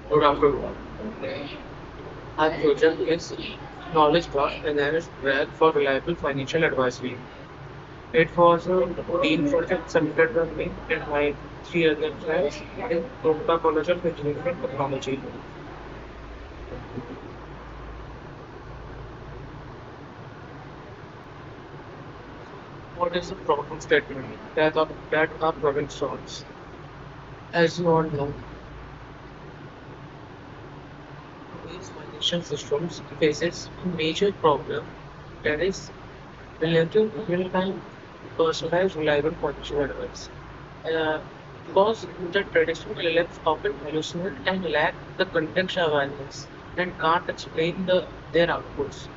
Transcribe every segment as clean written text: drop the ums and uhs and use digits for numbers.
Good afternoon. Our project is Knowledge Graph Analysis Web for Reliable Financial Advisory. It was a team project submitted by me and my three other friends in Kolkata College of Engineering and Technology. What is the problem statement that our project solves? As you all know, today's financial systems faces a major problem that is relative real-time personalized reliable financial advice. Uh, because the traditional LLMs often hallucinate and lack the context awareness and can't explain their outputs.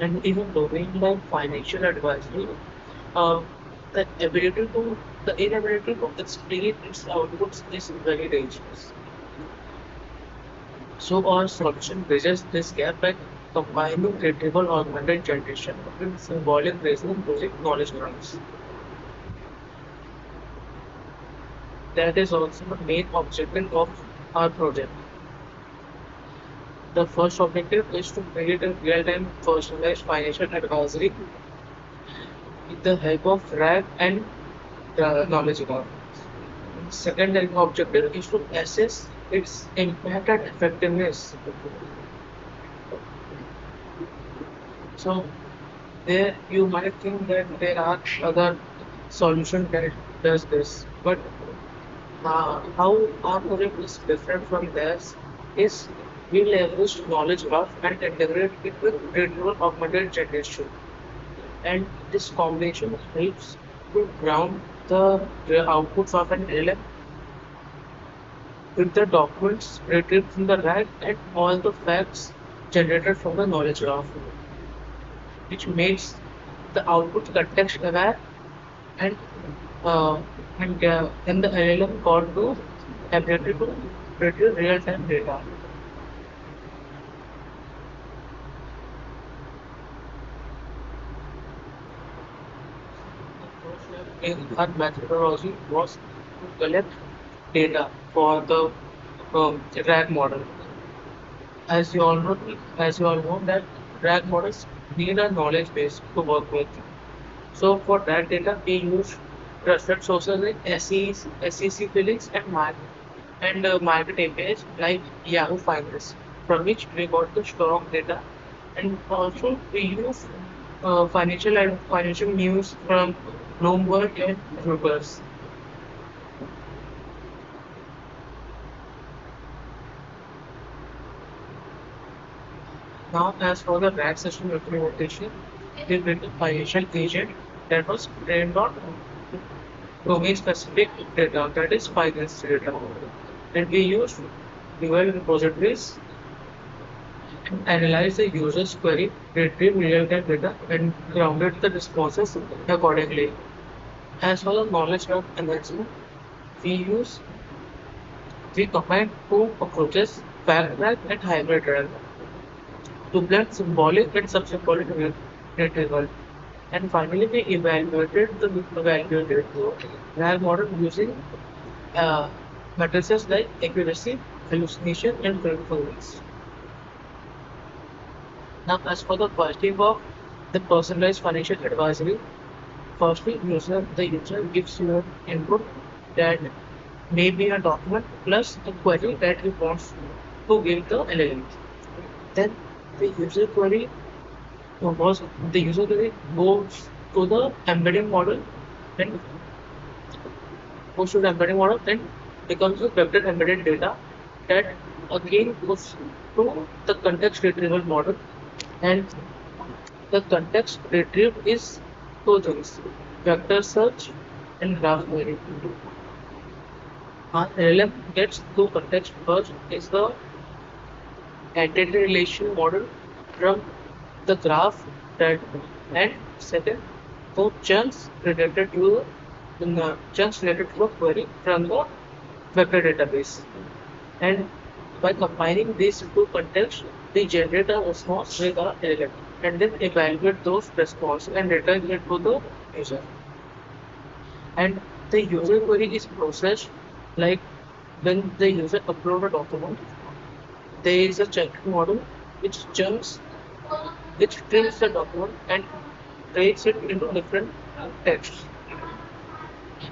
And even domain like financial advisory, uh, the ability to the inability to explain its outputs is very dangerous. So our solution bridges this gap by combining retrieval augmented generation with symbolic reasoning using knowledge graphs. That is also the main objective of our project. The first objective is to create a real-time personalized financial advisory with the help of RAG and knowledge graph. Second objective is to assess its impact and effectiveness. So there you might think that there are other solutions that does this, but how our project is different from theirs is we leverage knowledge graph and integrate it with retrieval augmented generation. And this combination helps to ground the outputs of an LLM with the documents retrieved from the RAG and all the facts generated from the knowledge graph, which makes the output context aware and then the LLM called to ability to retrieve real-time data. The first step in our methodology was to collect data for the RAG model. As you all know, as you all know that RAG models need a knowledge base to work with. So for that data, we use trusted sources like SEC filings and market APIs like Yahoo Finance, from which we got the strong data, and also we use financial news from Bloomberg and Reuters. Now, as for the RAG system implementation, we built a financial agent that was trained on domain-specific data, that is finance data. And we used dual repositories and analyzed the user's query, retrieved real-time data, and grounded the responses accordingly. As for the knowledge graph enhancement, we use we combine two approaches, parallel and hybrid RAG, to blend symbolic and sub-symbolic retrieval. And finally, we evaluated the RAG model using uh, matrices like accuracy, hallucination, and truthfulness. Now, as for the quality of the personalized financial advisory, firstly, the user gives you an input that may be a document plus a query that he wants to give the LLM. Then the user query was the user query goes to the embedding model, then goes to the embedding model, then becomes a vector embedded data that again goes to the context retrieval model, and the context retrieved is two things: vector search and graph query. Our LLM gets two context. First is the entity relation model from the graph that, and second, the chunks related to a query from the vector database. And by combining these two contexts, we generate a response with our LLM and then evaluate those responses and return it to the user. And the user query is processed like when the user upload a document. There is a chunking model which chunks, which trims the document and breaks it into different texts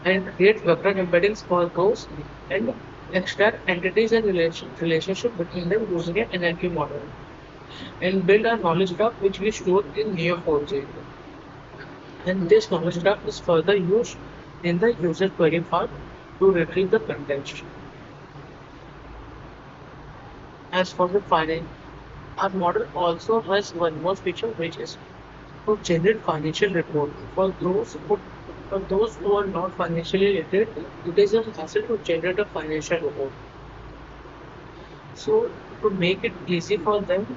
and create vector embeddings for those and extract entities and relationship between them using an NLP model and build a knowledge graph which we store in Neo4j. And this knowledge graph is further used in the user query part to retrieve the context. As for the finance, our model also has one more feature which is to generate financial report. For those who are not financially literate, it is a hassle to generate a financial report. So to make it easy for them,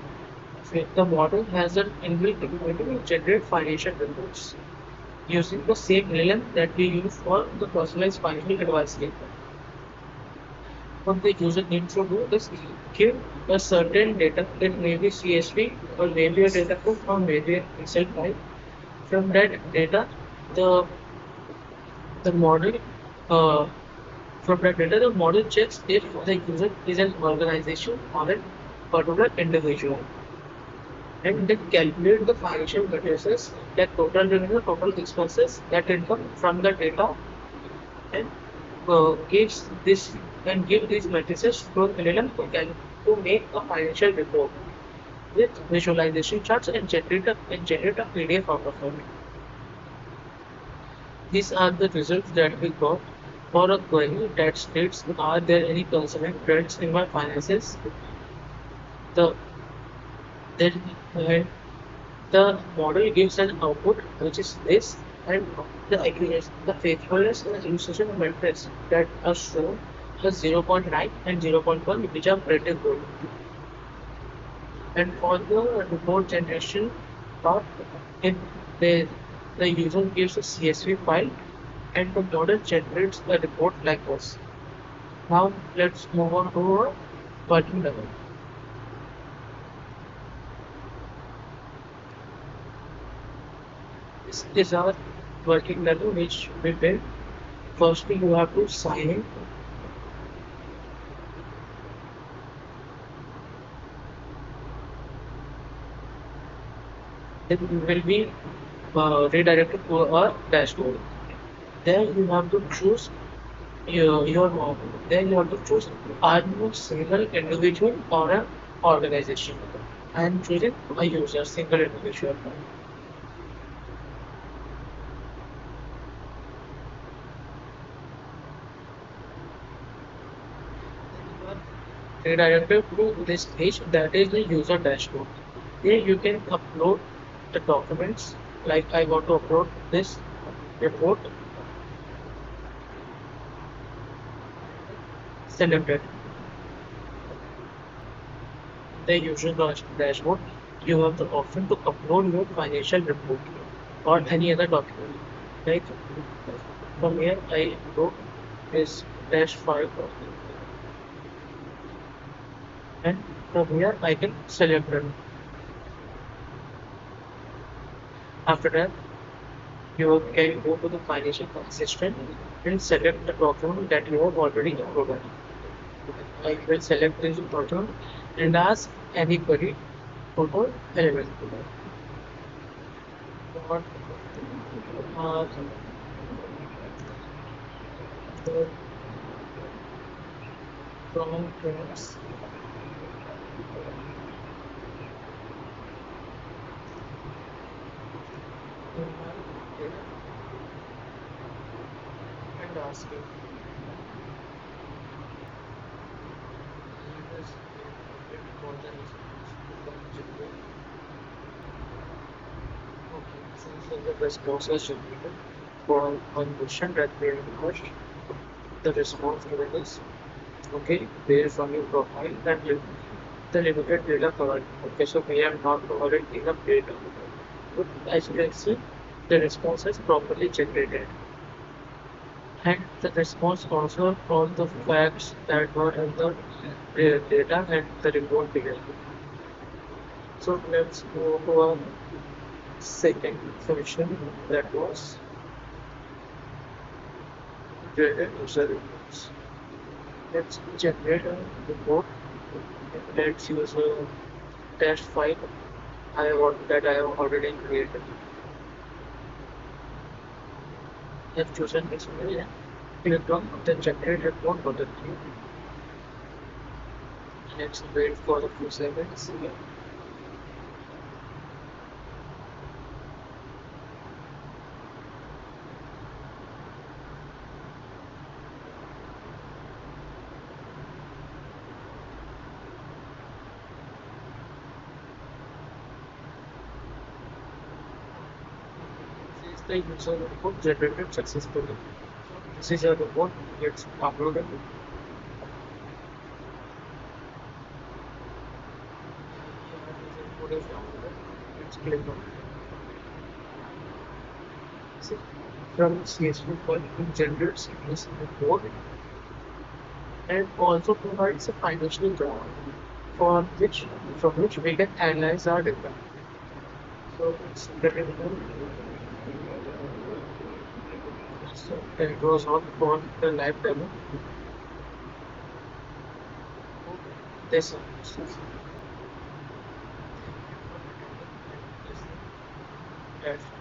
the model has an inbuilt capability to generate financial reports using the same LLM that we use for the personalized financial advisory. What the user needs to do is give a certain data, it may be CSV or maybe a data group or maybe an Excel file. From that data, the the model uh, from that data, the model checks if the user is an organization or a particular individual, and then calculate the financial matrices, that total revenue, total expenses, that income from the data, and gives this and give these matrices to an LLM to make a financial report with visualization charts and generate a PDF out of it. These are the results that we got for a query that states, are there any concerning trends in my finances? The then the model gives an output which is this, and the accuracy, the faithfulness and illustration metrics that are shown are zero point 0.9 and zero point 0.1, which are pretty good. And for the report generation part, if the, the user gives a CSV file and the model generates a report like this. Now let's move on to our working level. This is our working level which we built. Firstly, you have to sign in. Then you will be redirected to our dashboard. There you have to choose your then you have to choose, are you a single individual or an organization? I am choosing a user, single individual. Redirected to this page that is the user dashboard. Here you can upload the documents, like I want to upload this report, select it. The user dashboard, you have the option to upload your financial report or any other document. Like from here, I upload this dash file, and from here I can select it. After that, you can go to the financial assistant and select the document that you have already uploaded. I will select this document and ask any query photo element. What are the wrong trends in my data and asking users for the response. Okay, since the response was generated for one question that we have asked, the response given is okay based on your profile and the limited data provided. Okay, so we have not provided enough data. But as you can see, the response is properly generated. And the response also all the facts that were in the data and the report began. So let's move to our second function that was created user reports. Let's generate a report let's use a test file I have already created. I've chosen this file and clicked on the generate report button. Let's wait for a few seconds. This is the user report generated successfully. This is a report, it's uploaded. This report is downloaded. Let's click on it. See, from CSV file, it generates this report and also provides a financial graph for which from which we can analyze our data. So it's better so it goes on for the live demo. This that's